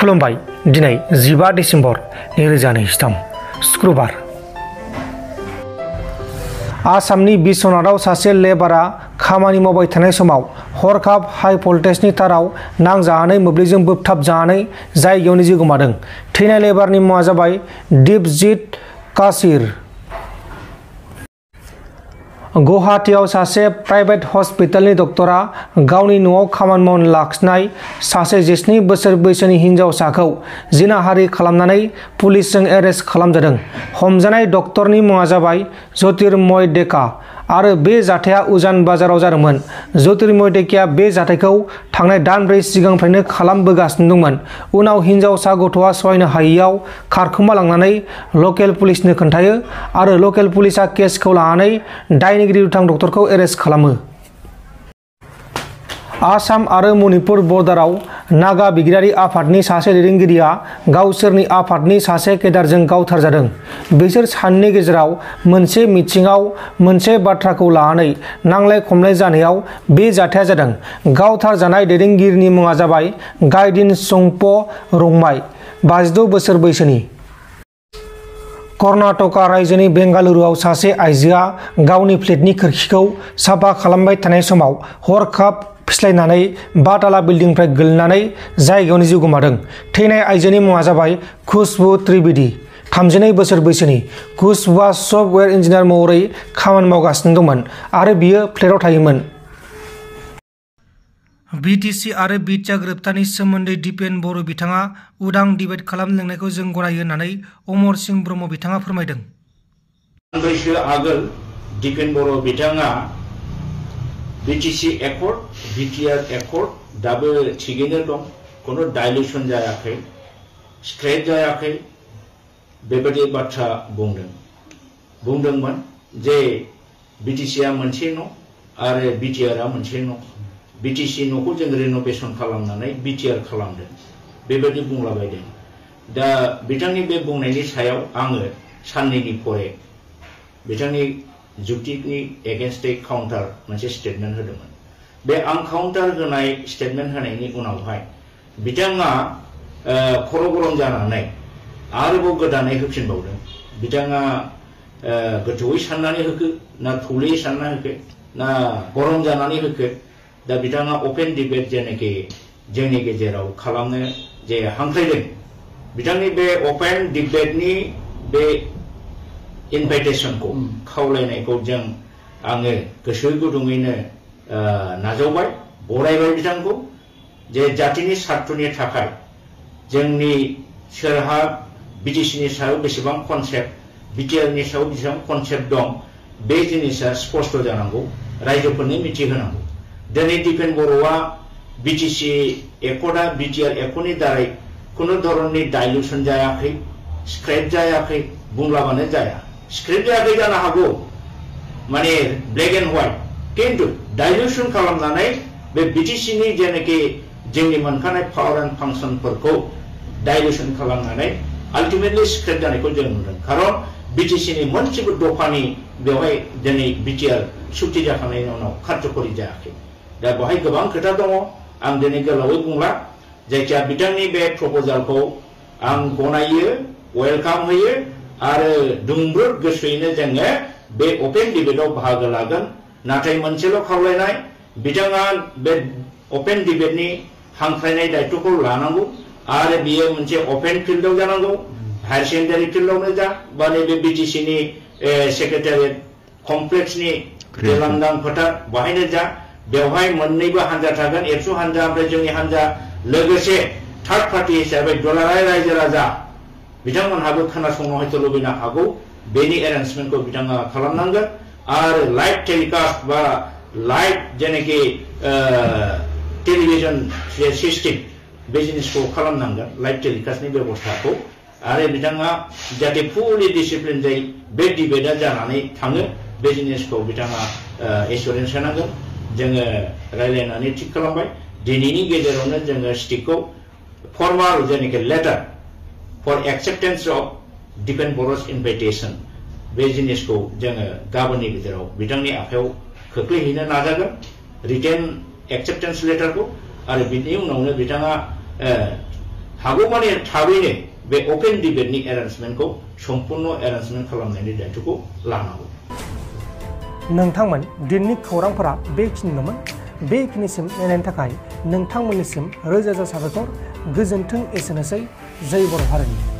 खुलुमबाय दिनै 15 डिसेम्बर 2023 शुक्रबार आसामनि बिश्वनाथआव सासे लेबारा खामानि मावबाय थानाय समाव हरखाब हाइ भल्टेजनि ताराव नांजानानै मोब्लिबजों बोबथाबजानानै जायगायावनो जिउ गोमादों। थैनाय लेबारनि मुङा जाबाय दीपजित काशीर। गुवाहाटीआव सासे प्राइभेट हस्पिटालनि डक्टरा गावनि न'आव खामानि मावनो लाखिनाय सासे 12 बोसोर बैसोनि हिनजावसाखौ जिनाहारि खालामनानै पुलिसजों एरेस्ट खालामजादों। हमजानाय डक्टरनि मुङा जाबाय ज्योतिर्मय डेका आरो बे जाथाया उजान बाजाराव जादोंमोन। ज्योतिर्मय डेकाया बे जाथायखौ थांनाय दानब्रै सिगांनिफ्रायनो खालामबोगासिनो दंमोन। उनाव हिनजावसा गथ'आ सहायनो हायैयाव खारखोमा लांनानै लकेल पुलिसनो खोन्थायो आरो लकेल पुलिसा केसखौ लानानै दायनिगिरि दुथां डक्टरखौ एरेस्ट खालामो। आसाम आरो मणिपुर बर्डाराव नागा बिगियानारि आफादनि सासे दैदेनगिरिया गावसोरनि आफादनि सासे केडारजों गावथारजादों। बिसोर सानैनि गेजेराव मोनसे मिटिंआव मोनसे बाथ्राखौ लानानै नांलाय खमलाय जानायाव बे जाथाया जादों। गावथारजानाय दैदेनगिरिनि मुङा जाबाय गाइदिन चंप रंमाई, 52 बोसोर बैसोनि। कर्नाटका रायजोनि बेंगालुरुआव सासे आइजोआ गावनि फ्लेटनि खोरखिखौ साफा खालामबाय थानाय समाव हरखाब फिस्लायनानै 5 ताला बिल्डिंनिफ्राय गोलैनानै जायगायावनो जिउ गोमादों। थैनाय आइजोनि मुङा जाबाय खुशबु त्रिवेदी, 32 बोसोर बैसोनि। खुशबुआ सफ्टवेयर इन्जिनियार महरै खामानि मावगासिनो दंमोन आरो बियो फ्लेटआव थायोमोन। बिटिसि आरो बिटिआर गोरोबथानि सोमोन्दै दिपेन बर' बिथाङा उदां डिबेट खालामनो लिंनायखौ जों गनायो होननानै अमर सिंह ब्रह्म बिथाङा फोरमायदों। बैसो आगोल दिपेन बर' बिथाङा बिटिसि एकर्ड बिटिआर एकर्ड दाबो थिगैनो दं, खुनु डाइल्यूशन जायाखै, स्क्रेच जायाखै, बेबायदि बाथ्रा बुंदोंमोन जे बिटिसिआ मोनसे न' आरो बिटिआरआ मोनसे न'। बिटिसि न'खौ जों रिनोवेशन खालामनानै बिटिआर खालामदों बेबायदि बुंलाबायदों। दा बिथांनि बे बुंनायनि सायाव आङो साननैनि परे बिथांनि जुक्तिनि एगेन्स्टै काउन्टार मोनसे स्टेटमेन्ट होदोंमोन। बे आं काउन्टार होनाय स्टेटमेन्ट होनायनि उनावहाय बिथाङा खर' गरम जानानै आरोबाव गोदानै होफिनबावदों। बिथाङा गोथौयै साननानै होखो ना थौलेयै सानना होखो ना गरम जानानै होखो, दा बिथाङा अपेन डिबेट जेनाखि जोंनि गेजेराव खालामनो जे हांख्रायदों, बिथांनि बे अपेन डिबेटनि बे इनभाइटेसनखौ खावलायनायखौ आङो गोसो गुदुङैनो नाजावबाय, बरायबाय बिथांखौ जे जातिनि सार्थनि थाखाय जोंनि सोरहा बिटिसिनि सायाव बेसेबां कनसेप्ट, बिटिआरनि सायाव बेसेबां कनसेप्ट दं, बे जिनिसा स्पष्ट जानांगौ, रायजोफोरनो मिथिहोनांगौ। दिनै दिपेन बर'आ बिटिसि एकर्डआ बिटिआर एकर्डनि दारै खुनु धरननि डाइल्यूशन जायाखै, स्क्रेच जायाखै बुंलाबानो जाया। स्क्रेच जायाखै जानो हागौ, माने ब्लेक एन्ड व्हाइट, किन्तु डाइल्यूशन खालामनानै बे बिटिसिनि जेनाखि जोंनि मोनखानाय पावार एन्ड फांसनफोरखौ डाइल्यूशन खालामनानै आल्टिमेटलि स्क्रेच जानायखौ जों नुदों। खारन बिटिसिनि मोनसेबो दफानि बेवहाय दिनै बिटिआर सुक्ति जाखांनायनि उनाव कार्यकरि जायाखै। दा बेवहाय गोबां खोथा दङ, आं दिनै गोलावै बुंला। जायखिया बिथांनि बे प्रप'जालखौ आं गनायो, वेलकाम होयो आरो दुंब्रुद गोसोयैनो जोङो बे अपेन डिबेटआव बाहागो लागोन। नाथाय मोनसेल' खावलायनाय, बिथाङा बे अपेन डिबेटनि हांख्रायनाय दायित्वखौ लानांगौ आरो बियो मोनसे अपेन फिल्डआव जानांगौ, हायार सेकेन्डारि फिल्डआवनो जा बा नैबे बिटिसिनि सेक्रेटारियेट कमप्लेक्सनि लांदां फोथार बाहायनो जा। बेवहाय मोननैबो हान्जा थागोन, एबसु हान्जा ओमफ्राय जोंनि हान्जा, लोगोसे थार्ड पार्टि हिसाबै दुलाराय रायजो राजा बिथांमोनहाबो खोनासंनो हयथ' लुबैनो हागौ। बेनि एरेन्जमेन्टखौ बिथाङा खालामनांगोन आरो लाइभ टेलिकास्ट बा लाइभ जेनाखि टेलिभिजन सिस्टेम बे जिनिसखौ खालामनांगोन, लाइभ टेलिकास्टनि बेबस्थाखौ। आरो बिथाङा जाहाथे फुलि डिसिप्लिन जायो बे डिबेटआ जानानै थाङो, बे जिनिसखौ बिथाङा एसुरेन्स होनांगोन। जोङो रायज्लायनानै थिग खालामबाय। दिनैनि गेजेरावनो जोङो स्टिकखौ फर्माल जेनाखि letter for acceptance of Dipen बर'स इनभाइटेसन बे जिनिसखौ जोङो गाबोननि गेजेराव बिथांनि आखायाव खोख्लैहैनो नाजागोन, रिटेन एक्सेप्टेन्स लेटारखौ। आरो बिनि उनावनो बिथाङा हागौमानि थाबैनो बे अपेन डिबेटनि एरेन्जमेन्टखौ सम्पूर्ण एरेन्जमेन्ट खालामनायनि दायित्वखौ लानांगौ। नोंथांमोन दिननि खौरांफोरा बेखिनिल'मोन। बेखिनिसिम नायनायनि थाखाय नोंथांमोननिसिम रोजा रोजा साबायखर। गोजोन्थों। एसेनोसै। जय बर' हारिनि।